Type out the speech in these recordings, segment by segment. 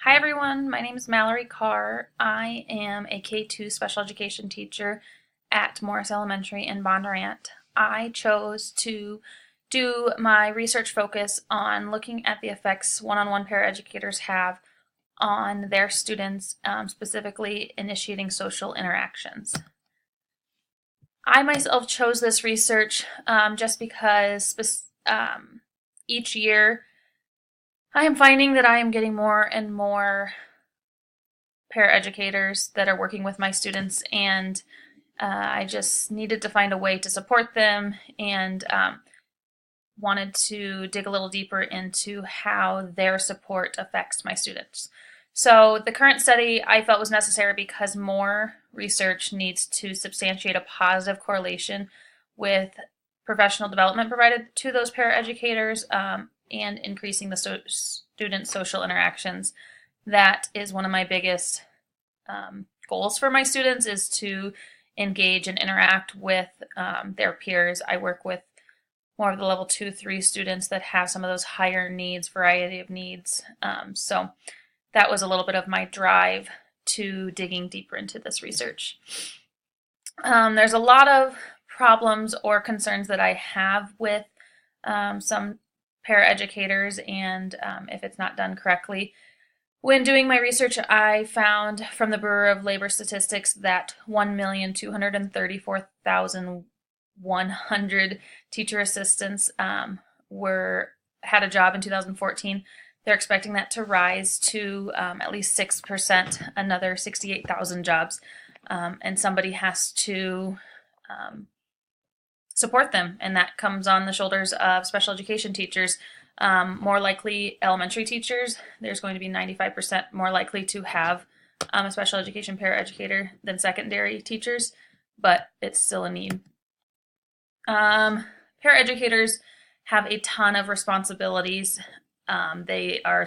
Hi everyone, my name is Mallory Kjar. I am a K-2 special education teacher at Morris Elementary in Bondurant. I chose to do my research focus on looking at the effects one-on-one paraeducators have on their students, specifically initiating social interactions. I myself chose this research just because each year I am finding that I am getting more and more paraeducators that are working with my students, and I just needed to find a way to support them and wanted to dig a little deeper into how their support affects my students. So the current study I felt was necessary because more research needs to substantiate a positive correlation with professional development provided to those paraeducators and increasing the student social interactions. That is one of my biggest goals for my students, is to engage and interact with their peers. I work with more of the level 2-3 students that have some of those higher needs, variety of needs. So that was a little bit of my drive to digging deeper into this research. There's a lot of problems or concerns that I have with some paraeducators, and if it's not done correctly. When doing my research, I found from the Bureau of Labor Statistics that 1,234,100 teacher assistants had a job in 2014. They're expecting that to rise to at least 6%, another 68,000 jobs, and somebody has to support them, and that comes on the shoulders of special education teachers. More likely elementary teachers, there's going to be 95% more likely to have a special education paraeducator than secondary teachers, but it's still a need. Paraeducators have a ton of responsibilities. They are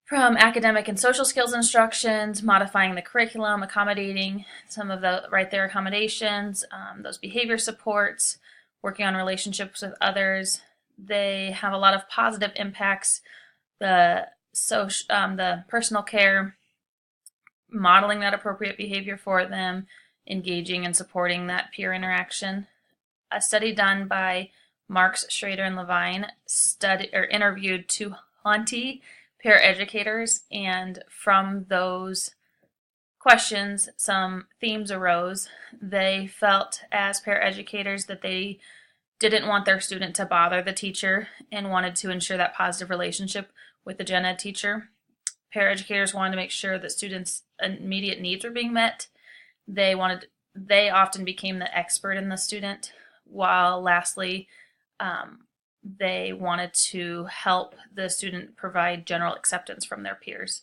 from academic and social skills instructions, modifying the curriculum, accommodating some of the right there accommodations, those behavior supports, working on relationships with others. They have a lot of positive impacts, the personal care, modeling that appropriate behavior for them, engaging and supporting that peer interaction. A study done by Marks, Schrader, and Levine interviewed 220 paraeducators, and from those questions, some themes arose. They felt as paraeducators that they didn't want their student to bother the teacher and wanted to ensure that positive relationship with the gen ed teacher. Paraeducators wanted to make sure that students' immediate needs were being met. They often became the expert in the student, while lastly, they wanted to help the student provide general acceptance from their peers.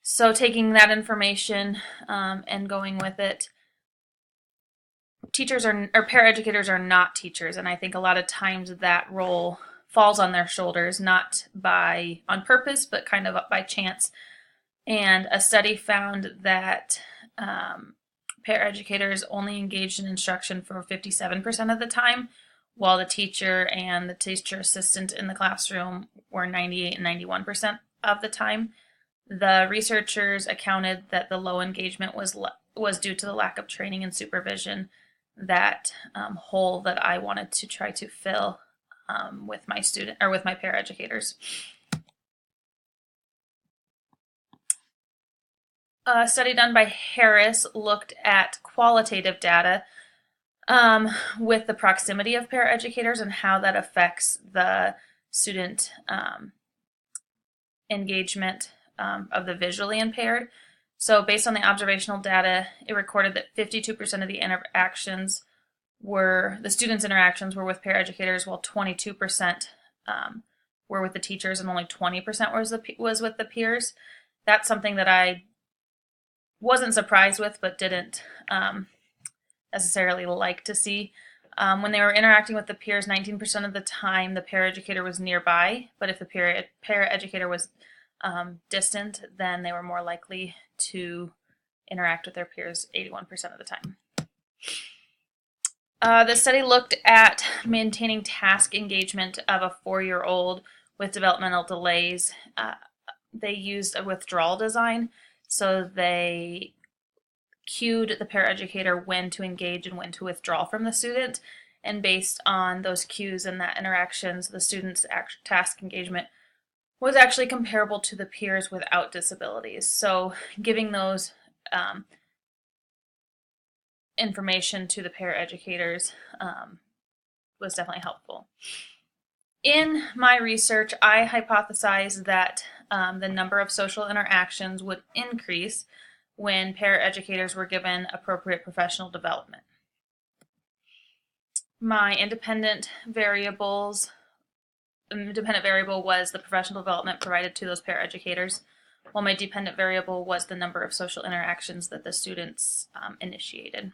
So taking that information and going with it, paraeducators are not teachers, and I think a lot of times that role falls on their shoulders, not on purpose, but kind of by chance. And a study found that paraeducators only engaged in instruction for 57% of the time, while the teacher and the teacher assistant in the classroom were 98 and 91% of the time. The researchers accounted that the low engagement was due to the lack of training and supervision, that hole that I wanted to try to fill with my paraeducators. A study done by Harris looked at qualitative data with the proximity of paraeducators and how that affects the student engagement of the visually impaired. So based on the observational data, it recorded that 52% of the students' interactions were with paraeducators, while 22% were with the teachers, and only 20% was with the peers. That's something that I wasn't surprised with, but didn't necessarily like to see. When they were interacting with the peers, 19% of the time the paraeducator was nearby, but if the paraeducator was distant, then they were more likely to interact with their peers 81% of the time. The study looked at maintaining task engagement of a 4-year-old with developmental delays they used a withdrawal design. So they cued the paraeducator when to engage and when to withdraw from the student. And based on those cues and that interactions, the student's task engagement was actually comparable to the peers without disabilities. So giving those information to the paraeducators was definitely helpful. In my research, I hypothesized that the number of social interactions would increase when paraeducators were given appropriate professional development. My independent variable was the professional development provided to those paraeducators, while my dependent variable was the number of social interactions that the students initiated.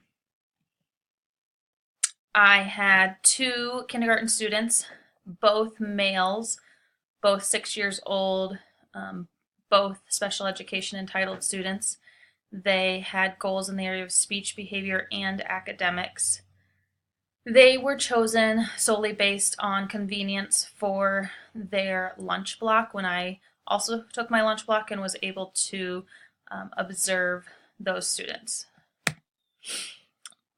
I had 2 kindergarten students, both males, both 6 years old, both special education entitled students. They had goals in the area of speech, behavior, and academics. They were chosen solely based on convenience for their lunch block when I also took my lunch block and was able to observe those students.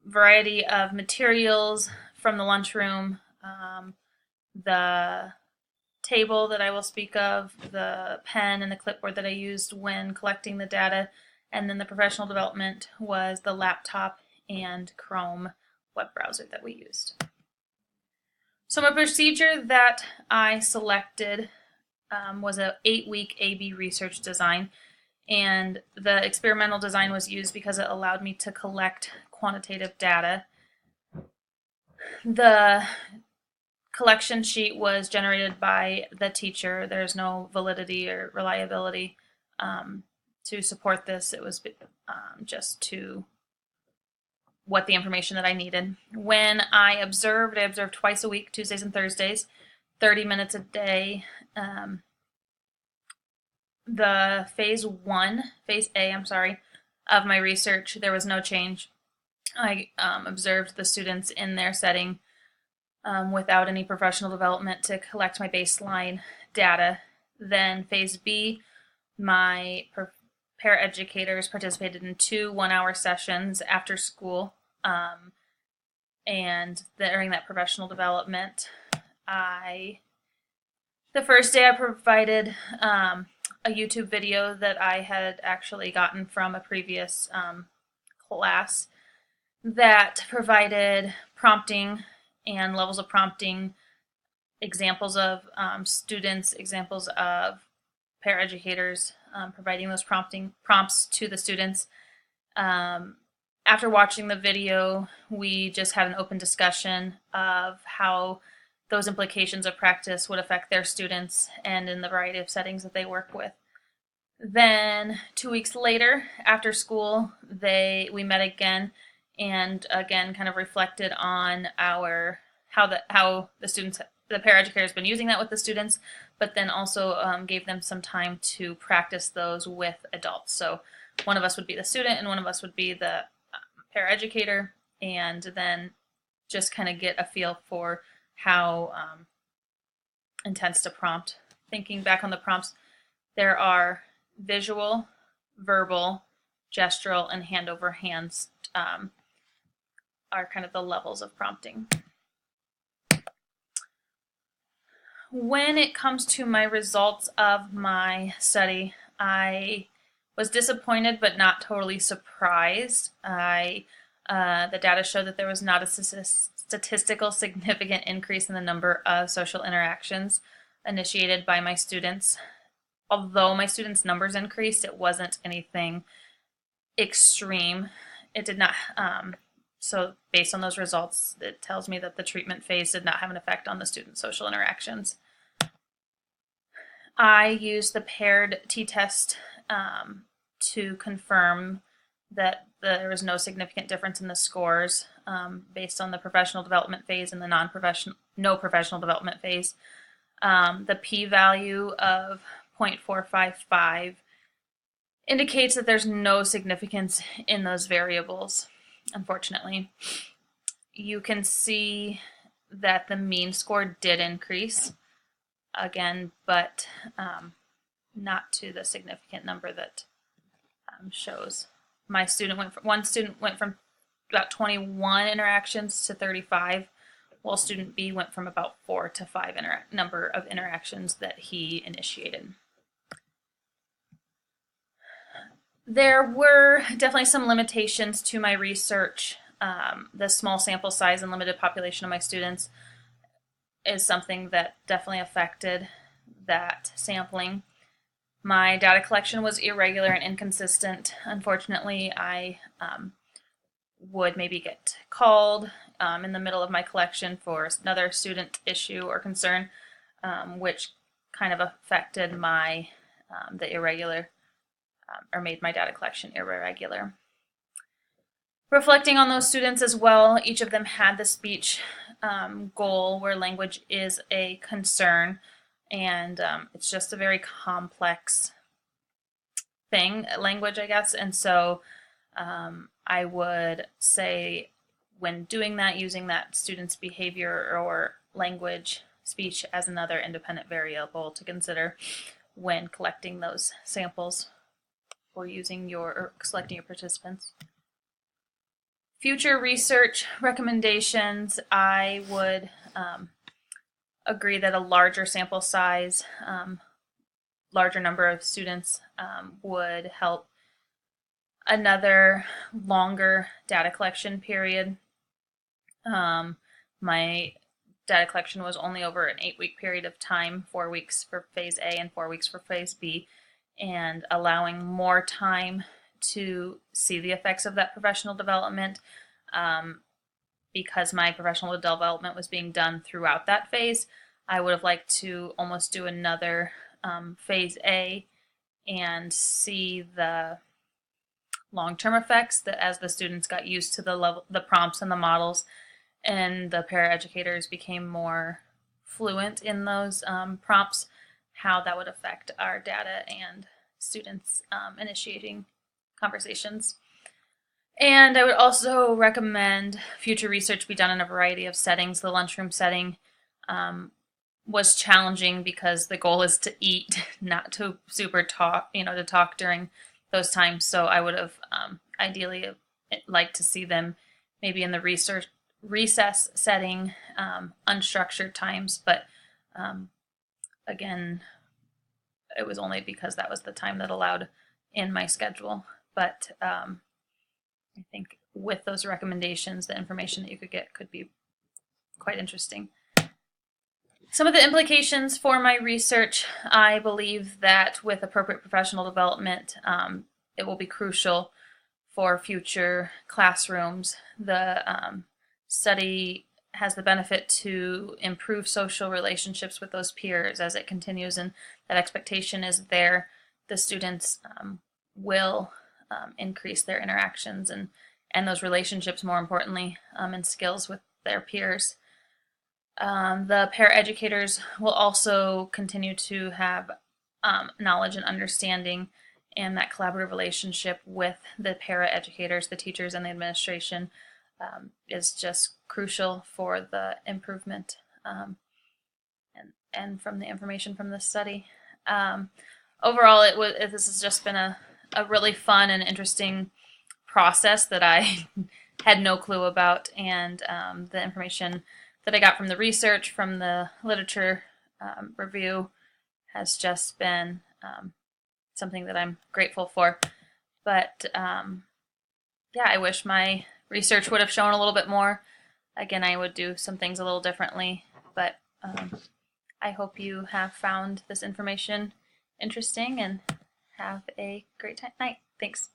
Variety of materials from the lunchroom, the table that I will speak of, the pen and the clipboard that I used when collecting the data, and then the professional development was the laptop and Chrome web browser that we used. So my procedure that I selected was an 8-week A/B research design, and the experimental design was used because it allowed me to collect quantitative data. The collection sheet was generated by the teacher. There's no validity or reliability to support this. It was just to what the information that I needed. When I observed twice a week, Tuesdays and Thursdays, 30 minutes a day. The phase A, of my research, there was no change. I observed the students in their setting without any professional development to collect my baseline data. Then phase B, my paraeducators participated in 2 one-hour sessions after school, and during that professional development, the first day I provided a YouTube video that I had actually gotten from a previous class that provided prompting and levels of prompting, examples of students, examples of paraeducators providing those prompts to the students. After watching the video, we just had an open discussion of how those implications of practice would affect their students and in the variety of settings that they work with. Then 2 weeks later, after school, we met again and again kind of reflected on how the students, the paraeducator has been using that with the students, but then also gave them some time to practice those with adults. So one of us would be the student and one of us would be the paraeducator, and then just kind of get a feel for how intense to prompt. Thinking back on the prompts, there are visual, verbal, gestural, and hand over hands are kind of the levels of prompting. When it comes to my results of my study, I was disappointed but not totally surprised. The data showed that there was not a statistical significant increase in the number of social interactions initiated by my students. Although my students' numbers increased, it wasn't anything extreme. It did not, so based on those results, it tells me that the treatment phase did not have an effect on the student social interactions. I used the paired t-test to confirm that there was no significant difference in the scores based on the professional development phase and the no professional development phase. The p-value of 0.455 indicates that there's no significance in those variables, unfortunately. You can see that the mean score did increase again, but not to the significant number that shows. One student went from about 21 interactions to 35, while student B went from about 4 to 5 number of interactions that he initiated. There were definitely some limitations to my research. The small sample size and limited population of my students is something that definitely affected that sampling. My data collection was irregular and inconsistent. Unfortunately, I would maybe get called in the middle of my collection for another student issue or concern, which kind of affected my the irregular or made my data collection irregular. Reflecting on those students as well, each of them had the speech goal where language is a concern, and it's just a very complex thing, language, I guess, and so I would say when doing that, using that student's behavior or language, speech as another independent variable to consider when collecting those samples or selecting your participants. Future research recommendations, I would agree that a larger sample size, larger number of students would help. Another longer data collection period. My data collection was only over an 8-week period of time, 4 weeks for phase A and 4 weeks for phase B, and allowing more time to see the effects of that professional development, because my professional development was being done throughout that phase. I would have liked to almost do another phase A and see the long-term effects that as the students got used to the prompts and the models, and the paraeducators became more fluent in those prompts, how that would affect our data and students initiating conversations. And I would also recommend future research be done in a variety of settings. The lunchroom setting was challenging because the goal is to eat, not to super talk, to talk during those times. So I would have ideally liked to see them maybe in the recess setting, unstructured times, but again, it was only because that was the time that allowed in my schedule. But I think with those recommendations, the information that you could get could be quite interesting. Some of the implications for my research, I believe that with appropriate professional development, it will be crucial for future classrooms. The study has the benefit to improve social relationships with those peers as it continues, and that expectation is there. The students will increase their interactions and those relationships, more importantly, and skills with their peers. The paraeducators will also continue to have knowledge and understanding, and that collaborative relationship with the paraeducators, the teachers, and the administration is just crucial for the improvement and from the information from this study. Overall, this has just been a really fun and interesting process that I had no clue about, and the information that I got from the research, from the literature review, has just been something that I'm grateful for. But yeah, I wish my research would have shown a little bit more. Again, I would do some things a little differently, but I hope you have found this information interesting and have a great night. Thanks.